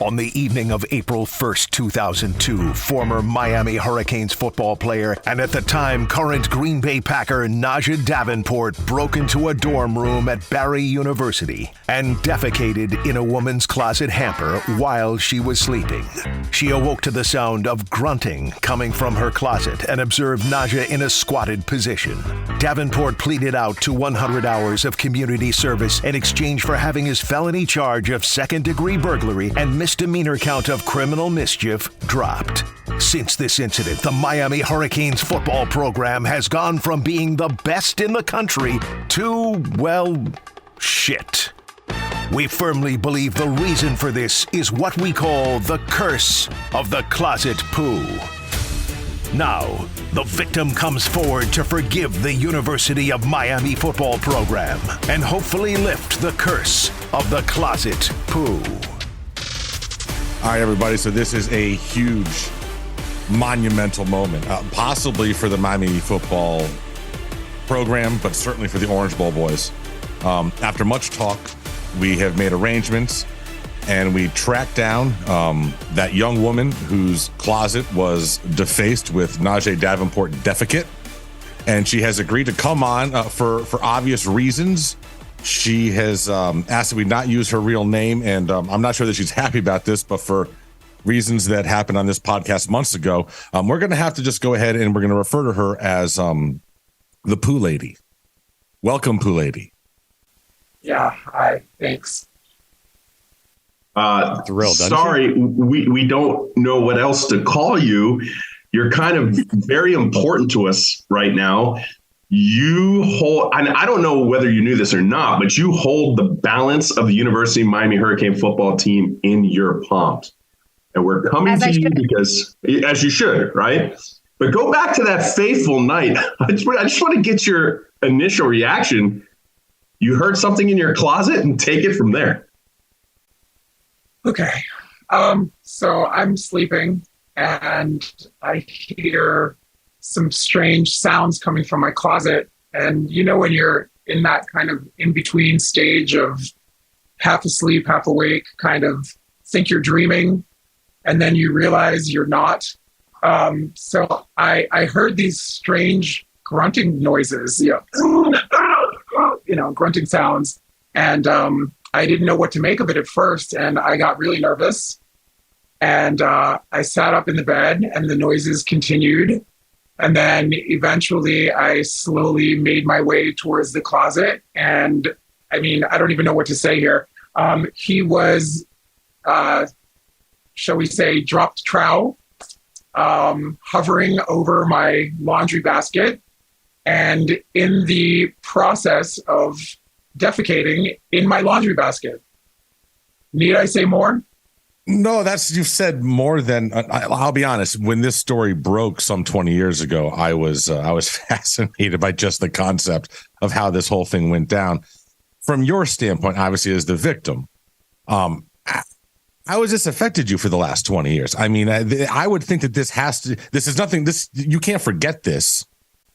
On the evening of April 1st, 2002, former Miami Hurricanes football player and at the time current Green Bay Packer Najeh Davenport broke into a dorm room at Barry University and defecated in a woman's closet hamper while she was sleeping. She awoke to the sound of grunting coming from her closet and observed Najeh in a squatted position. Davenport pleaded out to 100 hours of community service in exchange for having his felony charge of second-degree burglary and misdemeanor count of criminal mischief dropped. Since this incident, the Miami Hurricanes football program has gone from being the best in the country to, well, shit. We firmly believe the reason for this is what we call the curse of the closet poo. Now, the victim comes forward to forgive the University of Miami football program and hopefully lift the curse of the closet poo. All right, everybody. So this is a huge, monumental moment, possibly for the Miami football program, but certainly for the Orange Bowl boys. After much talk, we have made arrangements and we tracked down that young woman whose closet was defaced with Najeh Davenport defecate. And she has agreed to come on for obvious reasons. She has asked that we not use her real name, and I'm not sure that she's happy about this, but for reasons that happened on this podcast months ago, we're going to have to just go ahead and we're going to refer to her as the Poo Lady. Welcome, Poo Lady. Yeah, hi, thanks. Thrilled. Sorry, we don't know what else to call you. You're kind of very important to us right now. You hold, and I don't know whether you knew this or not, but you hold the balance of the University of Miami Hurricane football team in your palms. And we're coming to you because, as you should, right? But go back to that fateful night. I just want to get your initial reaction. You heard something in your closet and take it from there. Okay. So I'm sleeping and I hear some strange sounds coming from my closet. And you know, when you're in that kind of in-between stage of half asleep, half awake, kind of think you're dreaming, and then you realize you're not. So I heard these strange grunting noises, grunting sounds. And I didn't know what to make of it at first. And I got really nervous. And I sat up in the bed and the noises continued. And then eventually I slowly made my way towards the closet. And I mean, I don't even know what to say here. He was, shall we say, dropped trowel, hovering over my laundry basket. And in the process of defecating in my laundry basket. Need I say more? No, you've said more than I'll be honest. When this story broke some 20 years ago, I was fascinated by just the concept of how this whole thing went down. From your standpoint, obviously, as the victim, how has this affected you for the last 20 years? I mean, I would think that you can't forget this.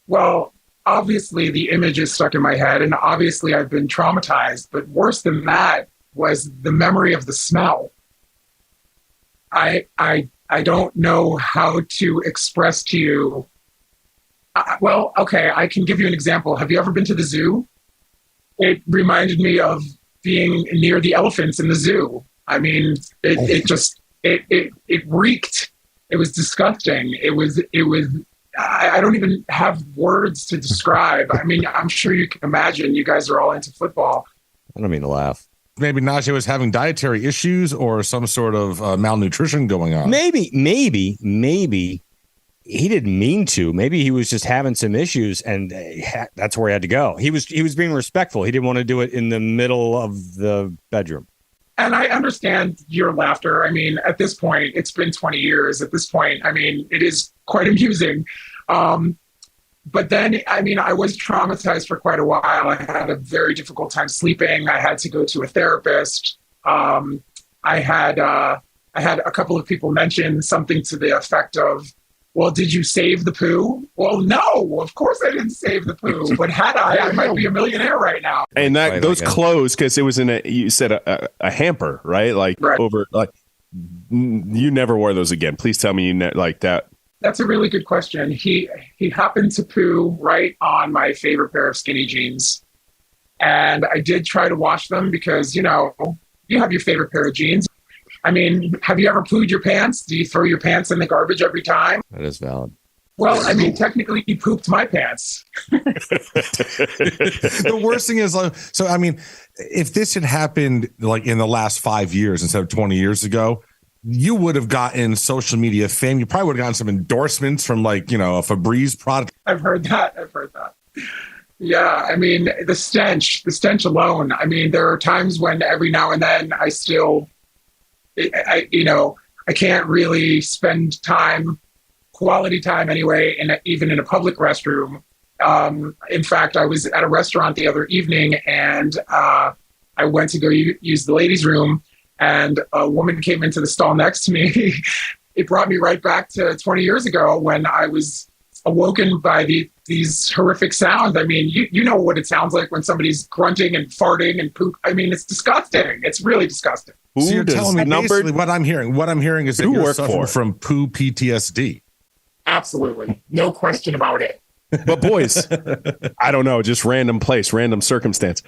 Well, obviously the image is stuck in my head and obviously I've been traumatized, but worse than that was the memory of the smell. I don't know how to express to you. Well, okay, I can give you an example. Have you ever been to the zoo? It reminded me of being near the elephants in the zoo. I mean, it reeked. It was disgusting. It was. I don't even have words to describe. I mean, I'm sure you can imagine. You guys are all into football. I don't mean to laugh. Maybe Najeh was having dietary issues or some sort of malnutrition going on. Maybe he didn't mean to. Maybe he was just having some issues, and that's where he had to go. He was being respectful. He didn't want to do it in the middle of the bedroom. And I understand your laughter. I mean, at this point, it's been 20 years. At this point, I mean, it is quite amusing. But then, I mean, I was traumatized for quite a while. I had a very difficult time sleeping. I had to go to a therapist. I had a couple of people mention something to the effect of, well, did you save the poo? Well, no, of course I didn't save the poo. But had I might be a millionaire right now. And those clothes, because it was you said a hamper, right? Like right. Over, like you never wore those again? Please tell me like that. That's a really good question. He happened to poo right on my favorite pair of skinny jeans. And I did try to wash them because, you have your favorite pair of jeans. I mean, have you ever pooed your pants? Do you throw your pants in the garbage every time? That is valid. Well, I mean, technically, he pooped my pants. The worst thing is, so, I mean, if this had happened like in the last 5 years instead of 20 years ago, you would have gotten social media fame. You probably would have gotten some endorsements from like, a Febreze product. I've heard that. Yeah, I mean, the stench alone. I mean, there are times when every now and then I can't really spend quality time anyway, even in a public restroom. In fact, I was at a restaurant the other evening and I went to go use the ladies' room, and a woman came into the stall next to me. It brought me right back to 20 years ago when I was awoken by these horrific sounds. I mean, you know what it sounds like when somebody's grunting and farting and poop. I mean, it's disgusting. It's really disgusting. So you're telling me basically what I'm hearing. What I'm hearing is that you're suffering from poo PTSD. Absolutely. No question about it. But boys, I don't know, just random place, random circumstance.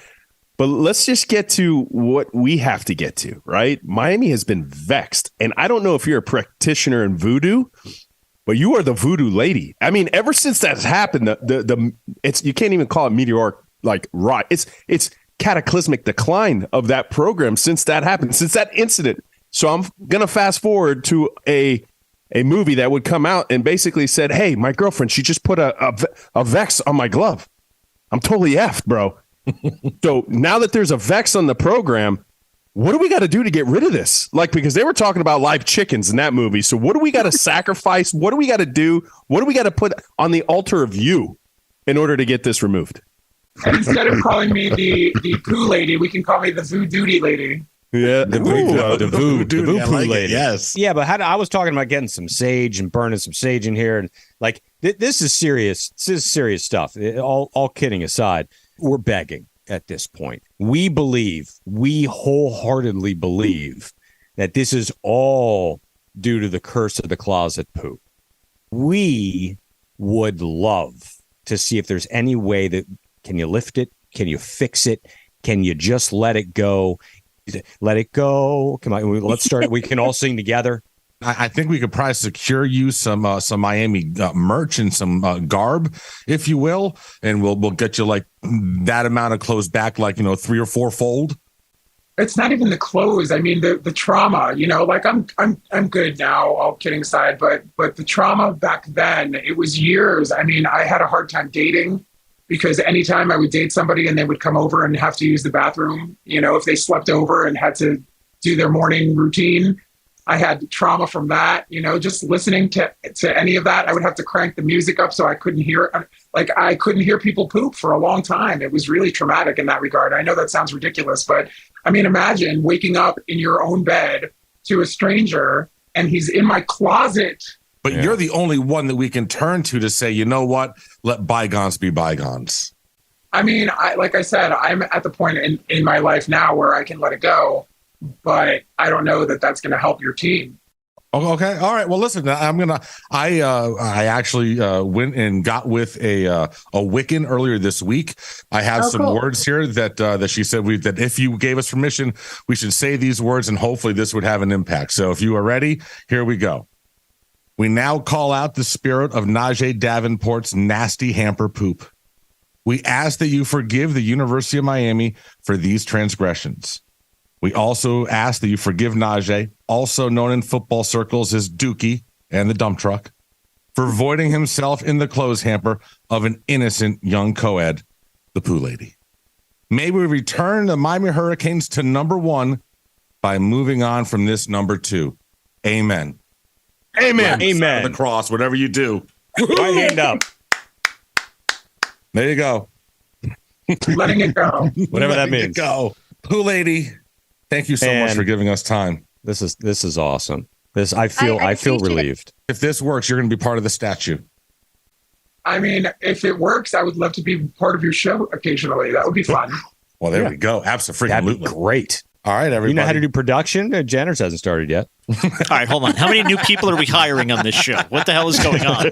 But let's just get to what we have to get to, right? Miami has been vexed. And I don't know if you're a practitioner in voodoo, but you are the voodoo lady. I mean, ever since that's happened, it's you can't even call it meteoric like rot. It's cataclysmic decline of that program since that happened, since that incident. So I'm gonna fast forward to a movie that would come out and basically said, "Hey, my girlfriend, she just put a Vex on my glove. I'm totally effed, bro." So now that there's a Vex on the program, what do we got to do to get rid of this? Like, because they were talking about live chickens in that movie. So what do we got to sacrifice? What do we got to do? What do we got to put on the altar of you in order to get this removed? And instead of calling me the Poo Lady, we can call me the Voodoo Lady. Yeah, the Voodoo Lady. Yes. Yeah, but I was talking about getting some sage and burning some sage in here, and like this is serious. This is serious stuff. All kidding aside, we're begging at this point. We wholeheartedly believe that this is all due to the curse of the closet poop. We would love to see if there's any way that can you lift it? Can you fix it? Can you just let it go? Let it go. Come on, let's start. We can all sing together. I think we could probably secure you some Miami merch and some garb, if you will, and we'll get you like that amount of clothes back, like 3 or 4 fold. It's not even the clothes. I mean, the trauma. Like I'm good now. All kidding aside, but the trauma back then, it was years. I mean, I had a hard time dating. Because anytime I would date somebody and they would come over and have to use the bathroom, if they slept over and had to do their morning routine, I had trauma from that. Just listening to any of that, I would have to crank the music up so I couldn't hear. Like I couldn't hear people poop for a long time. It was really traumatic in that regard. I know that sounds ridiculous, but I mean, imagine waking up in your own bed to a stranger and he's in my closet. But you're the only one that we can turn to say, you know what? Let bygones be bygones. I mean, like I said, I'm at the point in my life now where I can let it go, but I don't know that that's going to help your team. Okay. All right. Well, listen, I actually went and got with a Wiccan earlier this week. I have some words here that she said that if you gave us permission, we should say these words and hopefully this would have an impact. So if you are ready, here we go. We now call out the spirit of Najeh Davenport's nasty hamper poop. We ask that you forgive the University of Miami for these transgressions. We also ask that you forgive Najeh, also known in football circles as Dookie and the dump truck, for voiding himself in the clothes hamper of an innocent young co-ed, the Poo Lady. May we return the Miami Hurricanes to number 1 by moving on from this number 2. Amen. Amen. Amen. The cross, whatever you do. Right hand up. There you go. Letting it go. Whatever that means. Go. Poo Lady, thank you so much for giving us time. This is awesome. I feel relieved. If this works, you're going to be part of the statue. I mean, if it works, I would love to be part of your show occasionally. That would be fun. Well, there we go. Absolutely. That'd be great. All right, everybody. You know how to do production? Jenner's hasn't started yet. All right, hold on. How many new people are we hiring on this show? What the hell is going on?